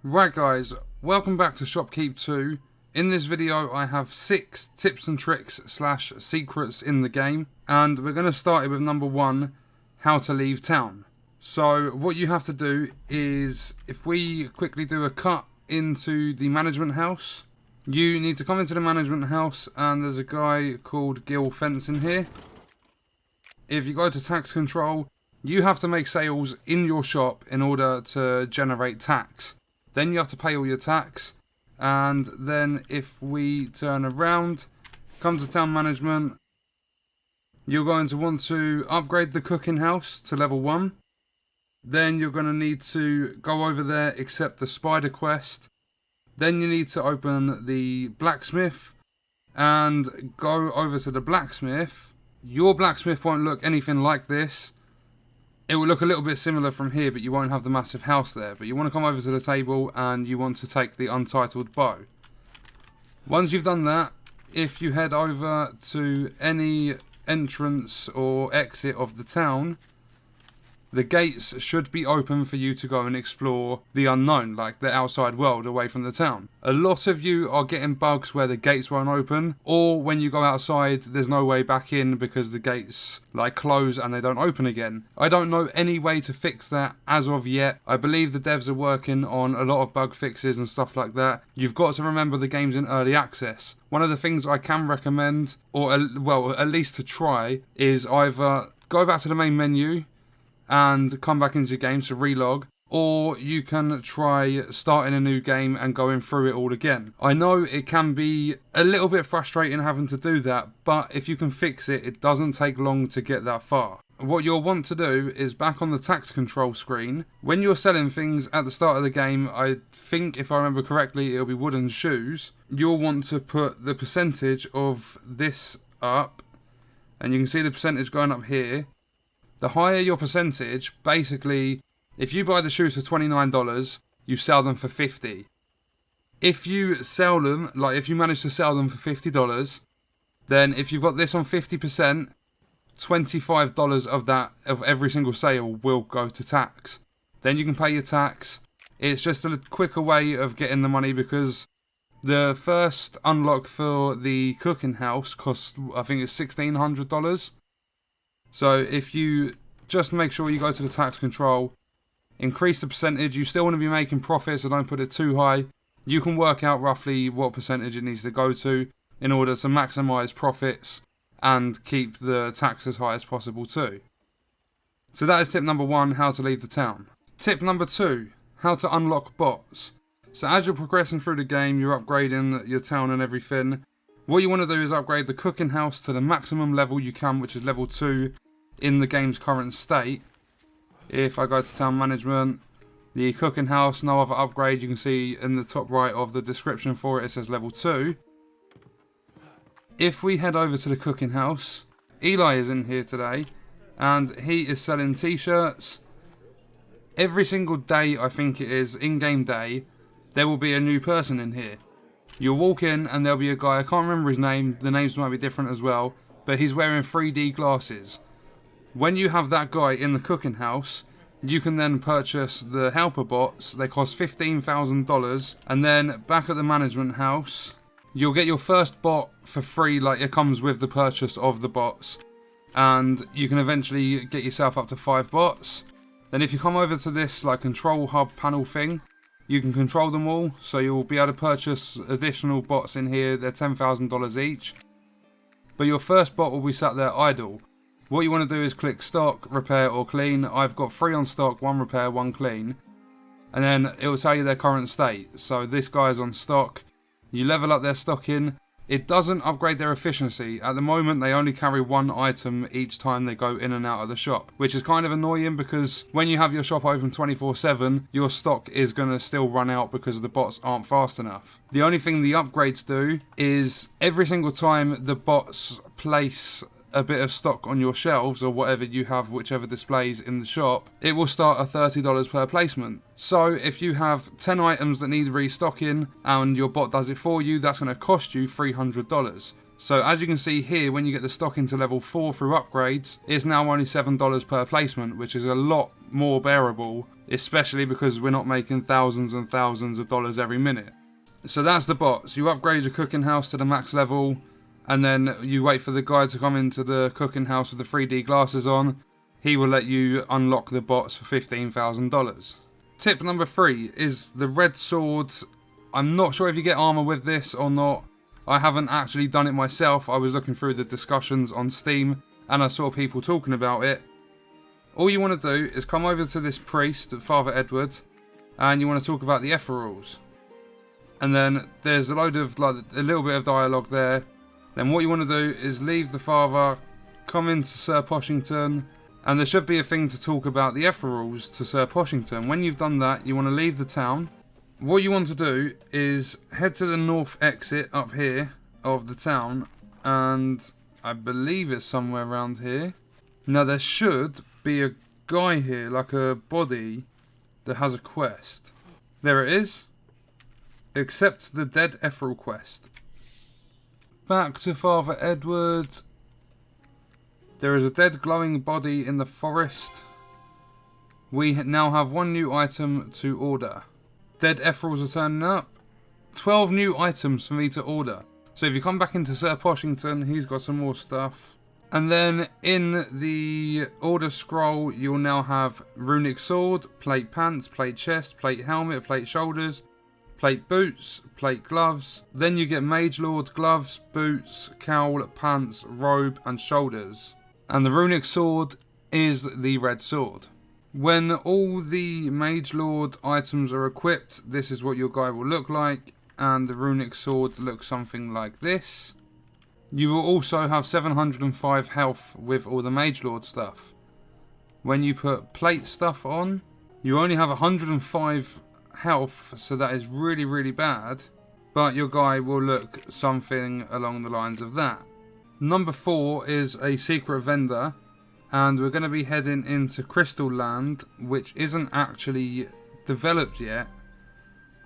Right guys, welcome back to Shoppe Keep 2. In this video I have 6 tips and tricks / secrets in the game, and we're going to start it with number 1, how to leave town. So what you have to do is, if we quickly do a cut into the management house, you need to come into the management house and there's a guy called Gil Fence in here. If you go to tax control, you have to make sales in your shop in order to generate tax. Then you have to pay all your tax, and then if we turn around, come to town management, you're going to want to upgrade the cooking house to level 1. Then you're going to need to go over there, accept the spider quest. Then you need to open the blacksmith and go over to the blacksmith. Your blacksmith won't look anything like this. It will look a little bit similar from here, but you won't have the massive house there. But you want to come over to the table and you want to take the untitled bow. Once you've done that, if you head over to any entrance or exit of the town, the gates should be open for you to go and explore the unknown, like the outside world away from the town. A lot of you are getting bugs where the gates won't open, or when you go outside there's no way back in because the gates close and they don't open again. I don't know any way to fix that as of yet. I believe the devs are working on a lot of bug fixes and stuff like that. You've got to remember the game's in early access. One of the things I can recommend, or well, at least to try, is either go back to the main menu and come back into your game to relog, or you can try starting a new game and going through it all again. I know it can be a little bit frustrating having to do that, but if you can fix it, it doesn't take long to get that far. What you'll want to do is, back on the tax control screen, when you're selling things at the start of the game, I think if I remember correctly it'll be wooden shoes, you'll want to put the percentage of this up, and you can see the percentage going up here. The higher your percentage, basically, if you buy the shoes for $29, you sell them for $50. If you sell them, if you manage to sell them for $50, then if you've got this on 50%, $25 of every single sale will go to tax. Then you can pay your tax. It's just a quicker way of getting the money, because the first unlock for the cooking house costs, I think it's $1,600. So if you just make sure you go to the tax control, increase the percentage. You still want to be making profits, so don't put it too high. You can work out roughly what percentage it needs to go to in order to maximise profits and keep the tax as high as possible too. So that is tip number 1, how to leave the town. Tip number 2, how to unlock bots. So as you're progressing through the game, you're upgrading your town and everything. What you want to do is upgrade the cooking house to the maximum level you can, which is level 2 in the game's current state. If I go to town management, the cooking house, no other upgrade, you can see in the top right of the description for it, it says level 2. If we head over to the cooking house, Eli is in here today, and he is selling t-shirts. Every single day, I think it is, in-game day, there will be a new person in here. You'll walk in and there'll be a guy, I can't remember his name, the names might be different as well, but he's wearing 3D glasses. When you have that guy in the cooking house, you can then purchase the helper bots. They cost $15,000, and then back at the management house, you'll get your first bot for free, it comes with the purchase of the bots, and you can eventually get yourself up to 5 bots. Then if you come over to this control hub panel thing, you can control them all, so you'll be able to purchase additional bots in here. They're $10,000 each. But your first bot will be sat there idle. What you want to do is click stock, repair or clean. I've got 3 on stock, 1 repair, 1 clean. And then it will tell you their current state. So this guy's on stock. You level up their stocking. It doesn't upgrade their efficiency. At the moment, they only carry 1 item each time they go in and out of the shop, which is kind of annoying, because when you have your shop open 24/7, your stock is going to still run out because the bots aren't fast enough. The only thing the upgrades do is every single time the bots place a bit of stock on your shelves or whatever you have, whichever displays in the shop, it will start at $30 per placement. So if you have 10 items that need restocking and your bot does it for you, that's going to cost you $300. So as you can see here, when you get the stock into level 4 through upgrades, it's now only $7 per placement, which is a lot more bearable especially because we're not making thousands and thousands of dollars every minute. So that's the bots. You upgrade your cooking house to the max level, and then you wait for the guy to come into the cooking house with the 3D glasses on. He will let you unlock the bots for $15,000. Tip number 3 is the red sword. I'm not sure if you get armor with this or not. I haven't actually done it myself. I was looking through the discussions on Steam and I saw people talking about it. All you want to do is come over to this priest, Father Edward, and you want to talk about the Ephorals. And then there's a load of, like, a little bit of dialogue there. Then what you want to do is leave the father, come into Sir Poshington, and there should be a thing to talk about the Ephorals to Sir Poshington. When you've done that, you want to leave the town. What you want to do is head to the north exit up here of the town, and I believe it's somewhere around here. Now there should be a guy here, like a body, that has a quest. There it is. Accept the Dead Ephral quest. Back to Father Edward. There is a dead glowing body in the forest. We now have 1 new item to order. Dead Ephrals are turning up. 12 new items for me to order. So if you come back into Sir Poshington, he's got some more stuff. And then in the order scroll, you'll now have Runic sword, plate pants, plate chest, plate helmet, plate shoulders, plate boots, plate gloves. Then you get magelord gloves, boots, cowl, pants, robe and shoulders. And the Runic sword is the red sword. When all the magelord items are equipped, this is what your guy will look like. And the Runic sword looks something like this. You will also have 705 health with all the magelord stuff. When you put plate stuff on, you only have 105 health, so that is really, really bad. But your guy will look something along the lines of that. Number 4 is a secret vendor, and we're going to be heading into Crystal Land, which isn't actually developed yet.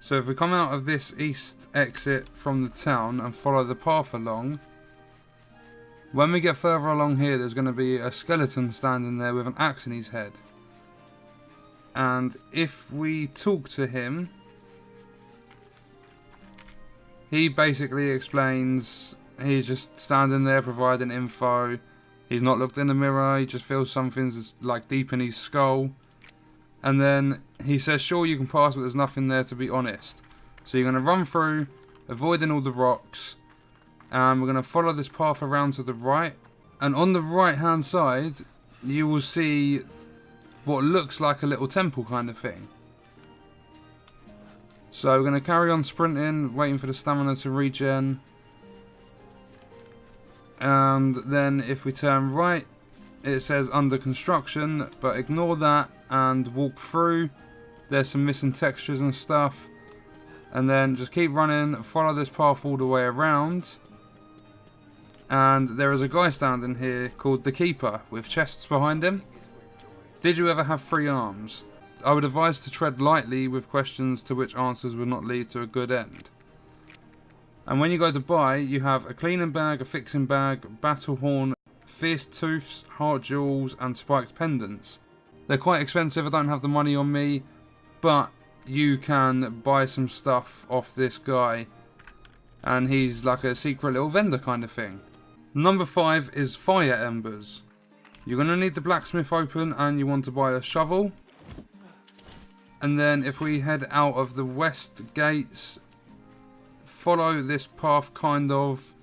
So if we come out of this east exit from the town and follow the path along, when we get further along here, there's going to be a skeleton standing there with an axe in his head. And if we talk to him, he basically explains he's just standing there providing info. He's not looked in the mirror, he just feels something's like deep in his skull. And then he says, sure, you can pass, but there's nothing there, to be honest. So you're going to run through, avoiding all the rocks. And we're going to follow this path around to the right. And on the right hand side, you will see what looks like a little temple kind of thing. So we're going to carry on sprinting, waiting for the stamina to regen. And then if we turn right, it says under construction, but ignore that and walk through. There's some missing textures and stuff. And then just keep running, follow this path all the way around. And there is a guy standing here called the Keeper with chests behind him. Did you ever have 3 arms? I would advise to tread lightly with questions to which answers would not lead to a good end. And when you go to buy, you have a cleaning bag, a fixing bag, battle horn, fierce tooths, heart jewels and spiked pendants. They're quite expensive, I don't have the money on me, but you can buy some stuff off this guy. And he's like a secret little vendor kind of thing. Number 5 is fire embers. You're going to need the blacksmith open and you want to buy a shovel. And then if we head out of the west gates, follow this path kind of,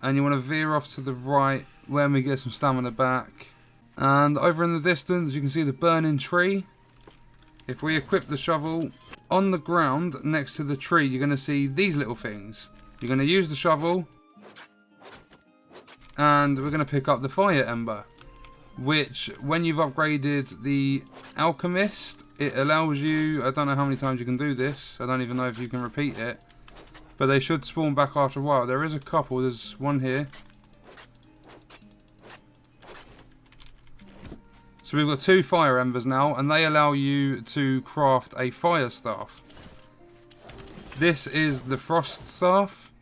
and you want to veer off to the right when we get some stamina back. And over in the distance you can see the burning tree. If we equip the shovel, on the ground next to the tree you're going to see these little things. You're going to use the shovel and we're going to pick up the fire ember, which when you've upgraded the alchemist, it allows you, I don't know how many times you can do this, I don't even know if you can repeat it, but they should spawn back after a while. There is a couple, there's one here. So we've got 2 fire embers now, and they allow you to craft a fire staff. This is the frost staff,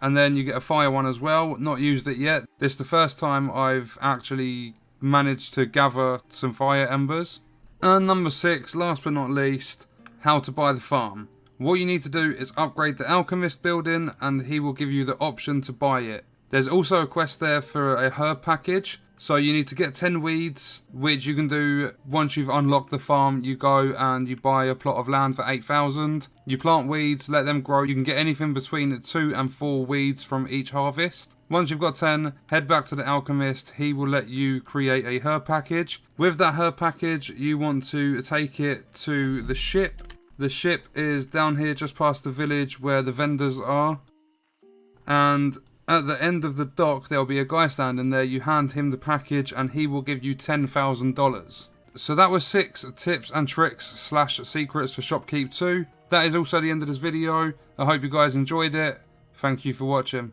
and then you get a fire one as well. Not used it yet. This is the first time I've actually managed to gather some fire embers. And number 6, last but not least, how to buy the farm. What you need to do is upgrade the alchemist building and he will give you the option to buy it. There's also a quest there for a herb package. So you need to get 10 weeds, which you can do once you've unlocked the farm. You go and you buy a plot of land for 8,000. You plant weeds, let them grow. You can get anything between 2 and 4 weeds from each harvest. Once you've got 10, head back to the alchemist. He will let you create a herb package. With that herb package, you want to take it to the ship. The ship is down here just past the village where the vendors are. And at the end of the dock, there'll be a guy standing there. You hand him the package and he will give you $10,000. So that was 6 tips and tricks / secrets for Shoppe Keep 2. That is also the end of this video. I hope you guys enjoyed it. Thank you for watching.